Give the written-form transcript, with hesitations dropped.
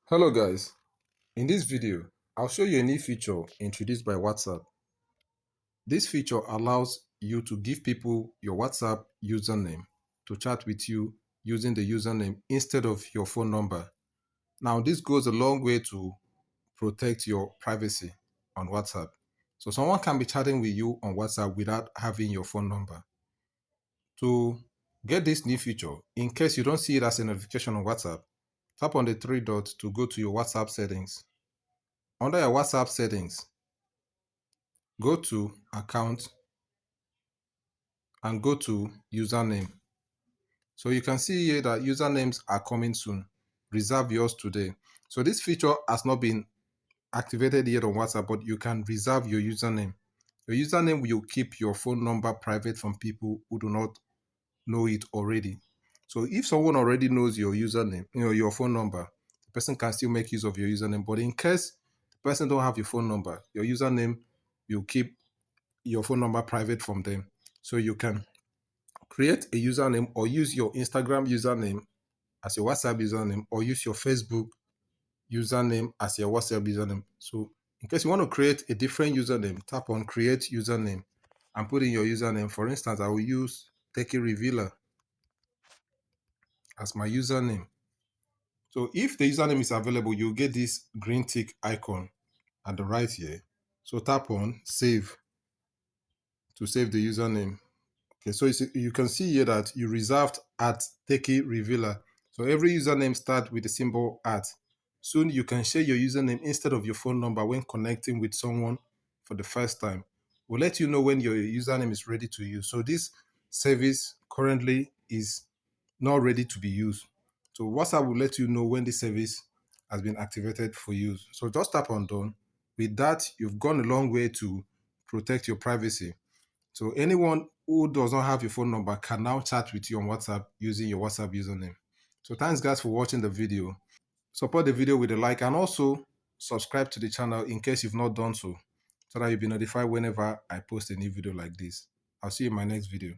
Hello guys, in this video, I'll show you a new feature introduced by WhatsApp. This feature allows you to give people your WhatsApp username to chat with you using the username instead of your phone number. Now, this goes a long way to protect your privacy on WhatsApp. So someone can be chatting with you on WhatsApp without having your phone number. To get this new feature, in case you don't see it as a notification on WhatsApp, tap on the three dots to go to your WhatsApp settings. Under your WhatsApp settings, go to account and go to username. So you can see here that usernames are coming soon. Reserve yours today. So this feature has not been activated yet on WhatsApp, but you can reserve your username. Your username will keep your phone number private from people who do not know it already. So if someone already knows your username, your phone number, the person can still make use of your username. But in case the person don't have your phone number, your username will keep your phone number private from them. So you can create a username or use your Instagram username as your WhatsApp username or use your Facebook username as your WhatsApp username. So in case you want to create a different username, tap on create username and put in your username. For instance, I will use Techie Revealer as my username. So if the username is available, you'll get this green tick icon at the right here. So tap on save to save the username. Okay, so you can see here that you reserved at Techie Revealer. So every username starts with the symbol at. Soon you can share your username instead of your phone number when connecting with someone for the first time. We'll let you know when your username is ready to use. So this service currently is not ready to be used. So WhatsApp will let you know when this service has been activated for use. So just tap on done. With that, you've gone a long way to protect your privacy. So anyone who does not have your phone number can now chat with you on WhatsApp using your WhatsApp username. So thanks guys for watching the video. Support the video with a like and also subscribe to the channel in case you've not done so that you'll be notified whenever I post a new video like this. I'll see you in my next video.